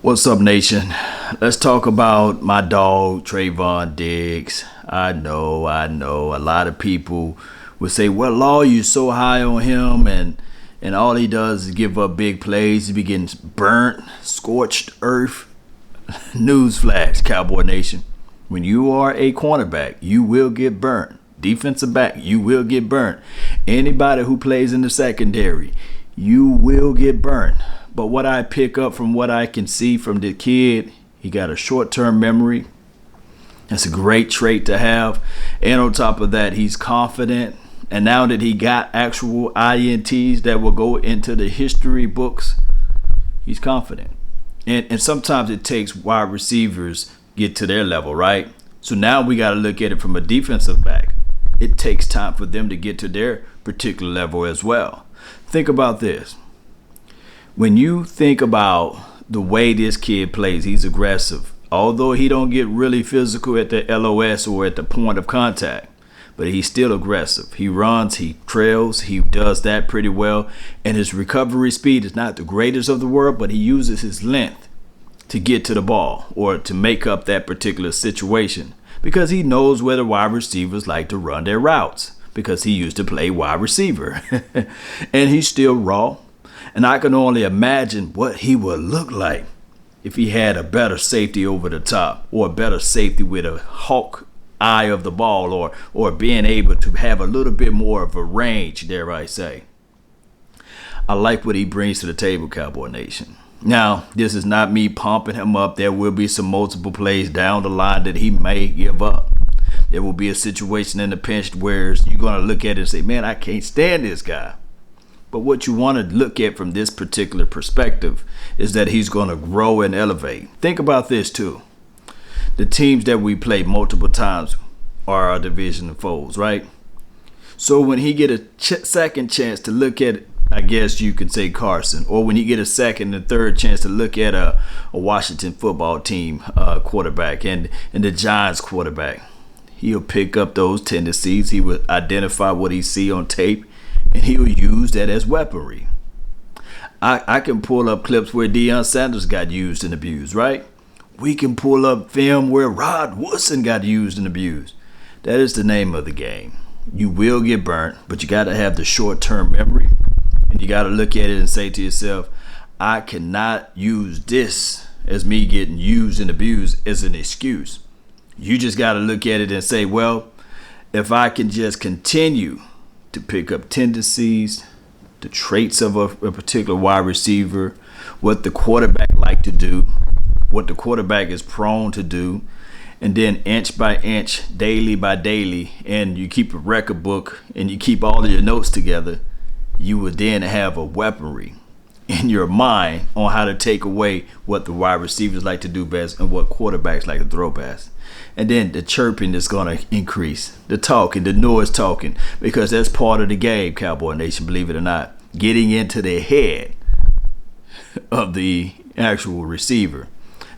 What's up, nation? Let's talk about my dog, Trevon Diggs. I know. A lot of people would say, well, Law, you're so high on him, and all he does is give up big plays. He begins burnt, scorched earth. Newsflash, Cowboy Nation. When you are a cornerback, you will get burnt. Defensive back, you will get burnt. Anybody who plays in the secondary, you will get burnt. But what I pick up from what I can see from the kid, he got a short-term memory. That's a great trait to have. And on top of that, he's confident. And now that he got actual INTs that will go into the history books, he's confident. And sometimes it takes wide receivers get to their level, right? So now we got to look at it from a defensive back. It takes time for them to get to their particular level as well. Think about this. When you think about the way this kid plays, he's aggressive. Although he don't get really physical at the LOS or at the point of contact, but he's still aggressive. He runs, he trails, he does that pretty well. And his recovery speed is not the greatest of the world, but he uses his length to get to the ball or to make up that particular situation because he knows where the wide receivers like to run their routes because he used to play wide receiver. And he's still raw. And I can only imagine what he would look like if he had a better safety over the top or a better safety with a hawk eye of the ball or being able to have a little bit more of a range, dare I say. I like what he brings to the table, Cowboy Nation. Now, this is not me pumping him up. There will be some multiple plays down the line that he may give up. There will be a situation in the pinch where you're going to look at it and say, man, I can't stand this guy. But what you want to look at from this particular perspective is that he's going to grow and elevate. Think about this too. The teams that we play multiple times are our division foes, right? So when he get a second chance to look at, I guess you could say Carson, or when he get a second and third chance to look at a Washington football team quarterback and the Giants quarterback, he'll pick up those tendencies. He will identify what he see on tape, and he'll use that as weaponry. I can pull up clips where Deion Sanders got used and abused, right? We can pull up film where Rod Woodson got used and abused. That is the name of the game. You will get burnt, but you got to have the short-term memory. And you got to look at it and say to yourself, I cannot use this as me getting used and abused as an excuse. You just got to look at it and say, well, if I can just continue to pick up tendencies, the traits of a particular wide receiver, what the quarterback like to do, what the quarterback is prone to do, and then inch by inch, daily by daily, and you keep a record book and you keep all of your notes together, you would then have a weaponry in your mind on how to take away what the wide receivers like to do best and what quarterbacks like to throw best. And then the chirping is going to increase, the talking, the noise talking, because that's part of the game, Cowboy Nation, believe it or not. Getting into the head of the actual receiver,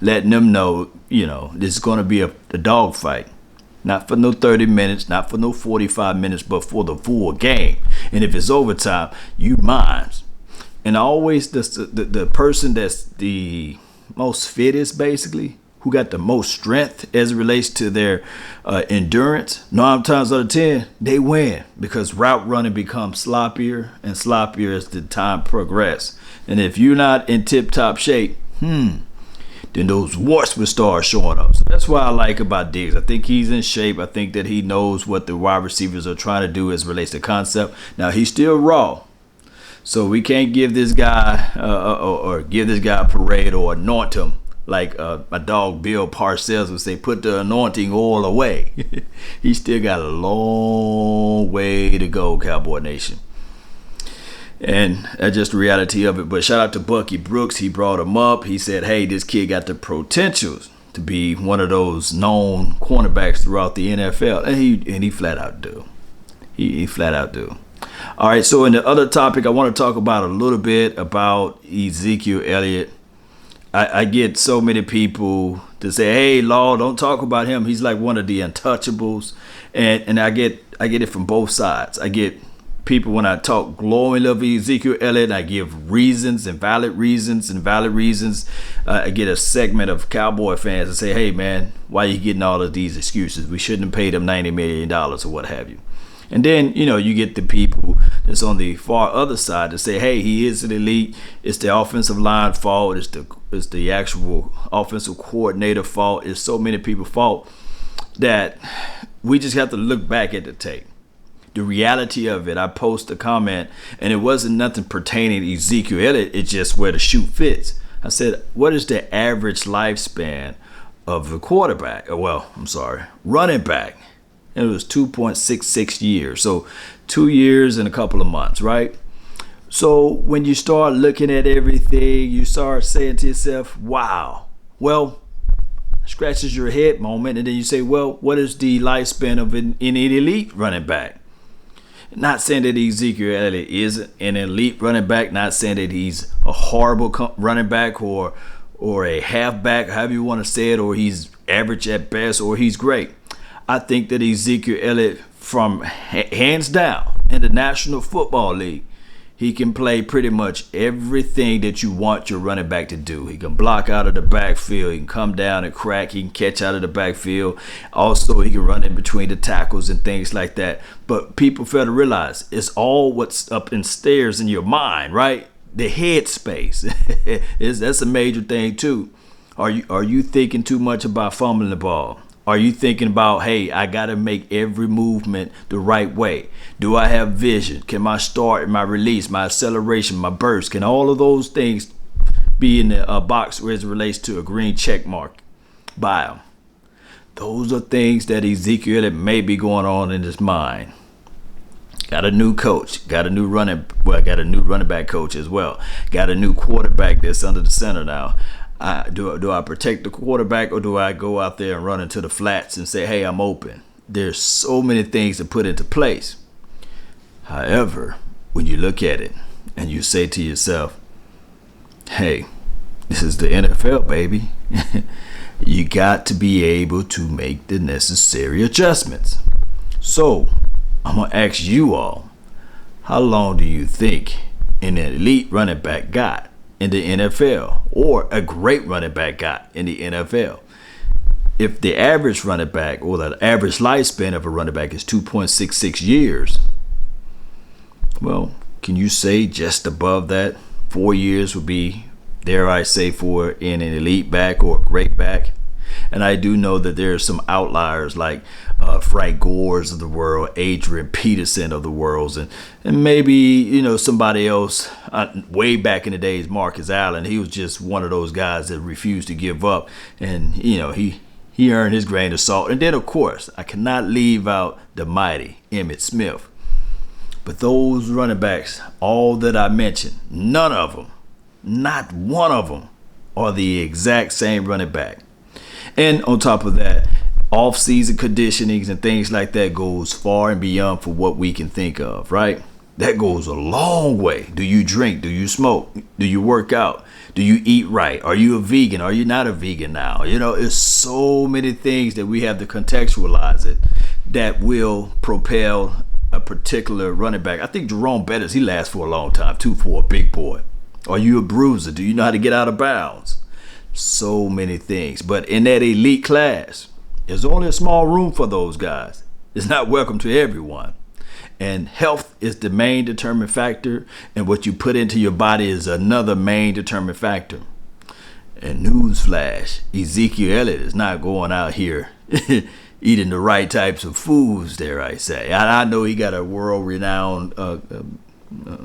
letting them know, this is going to be a dog fight. Not for no 30 minutes, not for no 45 minutes, but for the full game. And if it's overtime, you mind. And always the person that's the most fittest, basically, who got the most strength as it relates to their endurance, 9 times out of 10, they win because route running becomes sloppier and sloppier as the time progresses. And if you're not in tip-top shape, then those warts will start showing up. So that's what I like about Diggs. I think he's in shape. I think that he knows what the wide receivers are trying to do as it relates to concept. Now, he's still raw. So we can't give this guy or give this guy a parade or anoint him like my dog Bill Parcells would say, put the anointing oil away. He still got a long way to go, Cowboy Nation. And that's just the reality of it. But shout out to Bucky Brooks. He brought him up. He said, hey, this kid got the potentials to be one of those known cornerbacks throughout the NFL. And he flat out do. He flat out do. All right, so in the other topic, I want to talk about a little bit about Ezekiel Elliott. I get so many people to say, hey, Law, don't talk about him. He's like one of the untouchables. And I get it from both sides. I get people, when I talk glowing of Ezekiel Elliott, I give reasons and valid reasons and valid reasons. I get a segment of Cowboy fans and say, hey, man, why are you getting all of these excuses? We shouldn't have paid him $90 million or what have you. And then, you get the people that's on the far other side to say, hey, he is an elite. It's the offensive line fault. It's the actual offensive coordinator fault. It's so many people's fault that we just have to look back at the tape. The reality of it, I post a comment, and it wasn't nothing pertaining to Ezekiel Elliott. It's just where the shoe fits. I said, what is the average lifespan of the quarterback? Running back. And it was 2.66 years. So 2 years and a couple of months, right? So when you start looking at everything, you start saying to yourself, wow. Well, scratches your head moment, and then you say, well, what is the lifespan of an elite running back? Not saying that Ezekiel Elliott is an elite running back, not saying that he's a horrible running back or a halfback, however you want to say it, or he's average at best, or he's great. I think that Ezekiel Elliott, from hands down in the National Football League, he can play pretty much everything that you want your running back to do. He can block out of the backfield. He can come down and crack. He can catch out of the backfield. Also, he can run in between the tackles and things like that. But people fail to realize it's all what's up in stairs in your mind, right? The head space. That's a major thing too. Are you thinking too much about fumbling the ball? Are you thinking about, hey, I got to make every movement the right way? Do I have vision? Can my start and my release, my acceleration, my burst, can all of those things be in the box where it relates to a green check mark by them? Those are things that Ezekiel may be going on in his mind. Got a new coach, got a new running back coach as well. Got a new quarterback that's under the center now. Do I protect the quarterback, or do I go out there and run into the flats and say, hey, I'm open? There's so many things to put into place. However, when you look at it and you say to yourself, hey, this is the NFL, baby. You got to be able to make the necessary adjustments. So I'm going to ask you all, how long do you think an elite running back got in the NFL, or a great running back got in the NFL? If the average running back, or the average lifespan of a running back, is 2.66 years, well, can you say just above that 4 years would be, dare I say, for an elite back or a great back? And I do know that there are some outliers like Frank Gore's of the world, Adrian Peterson of the world, and maybe, somebody else way back in the days, Marcus Allen. He was just one of those guys that refused to give up, and he earned his grain of salt. And then, of course, I cannot leave out the mighty Emmitt Smith. But those running backs, all that I mentioned, none of them, not one of them, are the exact same running back. And on top of that, off-season conditionings and things like that goes far and beyond for what we can think of, right? That goes a long way. Do you drink? Do you smoke? Do you work out? Do you eat right? Are you a vegan? Are you not a vegan now? It's so many things that we have to contextualize it that will propel a particular running back. I think Jerome Bettis, he lasts for a long time too, for a big boy. Are you a bruiser? Do you know how to get out of bounds? So many things. But in that elite class, there's only a small room for those guys. It's not welcome to everyone. And health is the main determining factor, and what you put into your body is another main determining factor. And newsflash, Ezekiel Elliott is not going out here eating the right types of foods, dare I say. I know he got a world-renowned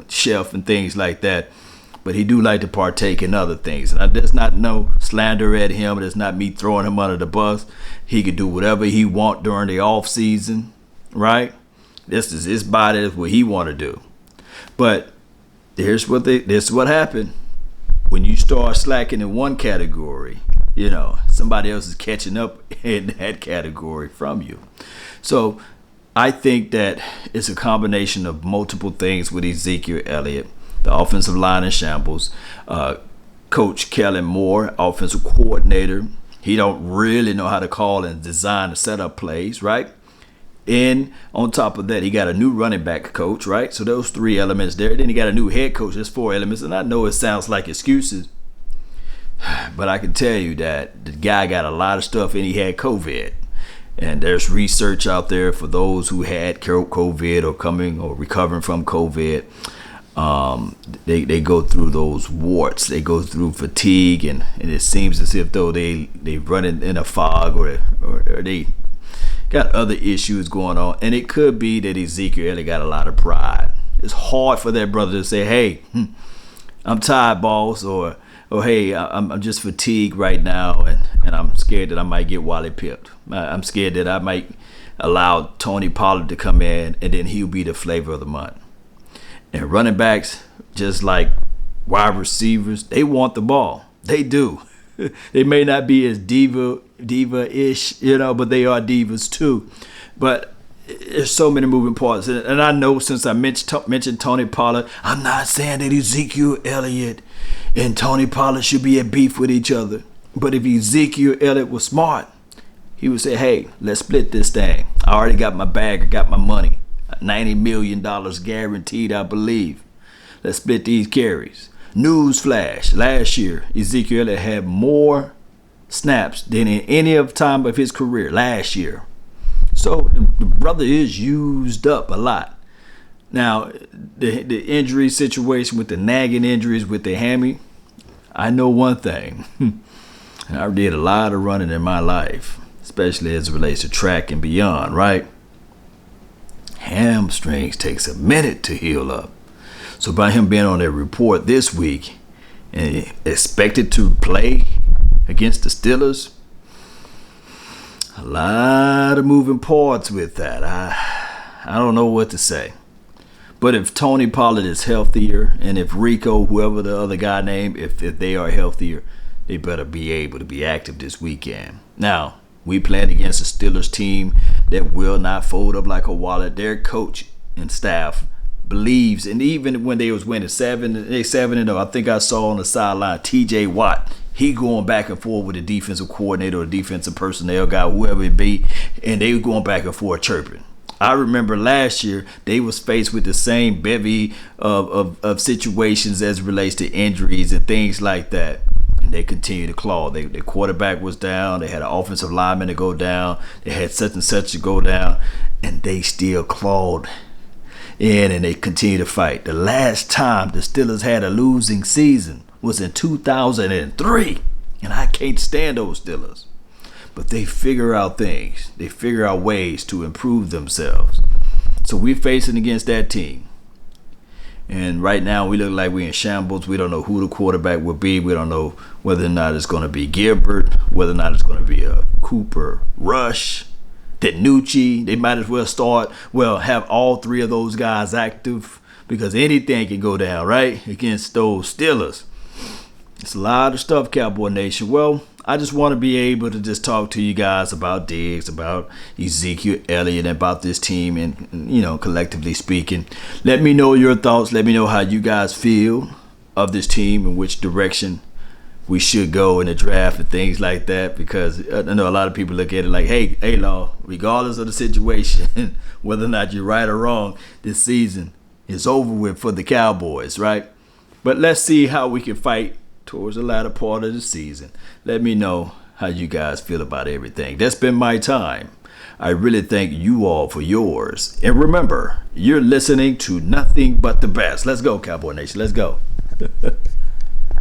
chef and things like that, but he do like to partake in other things. And there's not no slander at him. There's not me throwing him under the bus. He could do whatever he want during the off season, right? This is his body. That's what he want to do. But this is what happened. When you start slacking in one category, somebody else is catching up in that category from you. So I think that it's a combination of multiple things with Ezekiel Elliott. The offensive line in shambles. Coach Kellen Moore, offensive coordinator, he don't really know how to call and design and set up plays, right? And on top of that, he got a new running back coach, right? So those 3 elements there. Then he got a new head coach. There's 4 elements. And I know it sounds like excuses, but I can tell you that the guy got a lot of stuff and he had COVID. And there's research out there for those who had COVID or coming or recovering from COVID. They go through those warts. They go through fatigue, and it seems as if though they run in a fog or they got other issues going on. And it could be that Ezekiel Elliott got a lot of pride. It's hard for that brother to say, hey, I'm tired, boss, or hey, I'm just fatigued right now, and I'm scared that I might get Wally pipped. I'm scared that I might allow Tony Pollard to come in, and then he'll be the flavor of the month. And running backs, just like wide receivers, they want the ball. They do. They may not be as diva-ish, but they are divas too. But there's so many moving parts. And I know since I mentioned Tony Pollard, I'm not saying that Ezekiel Elliott and Tony Pollard should be at beef with each other. But if Ezekiel Elliott was smart, he would say, hey, let's split this thing. I already got my bag. I got my money. $90 million guaranteed, I believe. Let's split these carries. Newsflash, last year, Ezekiel Elliott had more snaps than in any of time of his career last year. So the brother is used up a lot. Now, the injury situation with the nagging injuries with the hammy, I know one thing. I did a lot of running in my life, especially as it relates to track and beyond, right? Hamstrings takes a minute to heal up. So by him being on a report this week and expected to play against the Steelers, a lot of moving parts with that. I don't know what to say. But if Tony Pollard is healthier, and if Rico, whoever the other guy named, if they are healthier, they better be able to be active this weekend. Now, we playing against a Steelers team that will not fold up like a wallet. Their coach and staff believes, and even when they was winning 7-0, I think I saw on the sideline TJ Watt, he going back and forth with the defensive coordinator or defensive personnel guy, whoever it be, and they were going back and forth chirping. I remember last year they was faced with the same bevy of situations as it relates to injuries and things like that. And they continued to claw. Their quarterback was down. They had an offensive lineman to go down. They had such and such to go down. And they still clawed in, and they continued to fight. The last time the Steelers had a losing season was in 2003. And I can't stand those Steelers. But they figure out things. They figure out ways to improve themselves. So we're facing against that team. And right now we look like we're in shambles. We don't know who the quarterback will be. We don't know whether or not it's going to be Gilbert, whether or not it's going to be a Cooper Rush, Danucci. They might as well have all 3 of those guys active, because anything can go down, right, against those Steelers. It's a lot of stuff, Cowboy Nation. Well, I just want to be able to just talk to you guys about Diggs, about Ezekiel Elliott, and about this team, and collectively speaking. Let me know your thoughts. Let me know how you guys feel of this team and which direction we should go in the draft and things like that, because I know a lot of people look at it like, hey, Law, regardless of the situation, whether or not you're right or wrong, this season is over with for the Cowboys, right? But let's see how we can fight towards the latter part of the season. Let me know how you guys feel about everything. That's been my time. I really thank you all for yours. And remember, you're listening to nothing but the best. Let's go, Cowboy Nation. Let's go.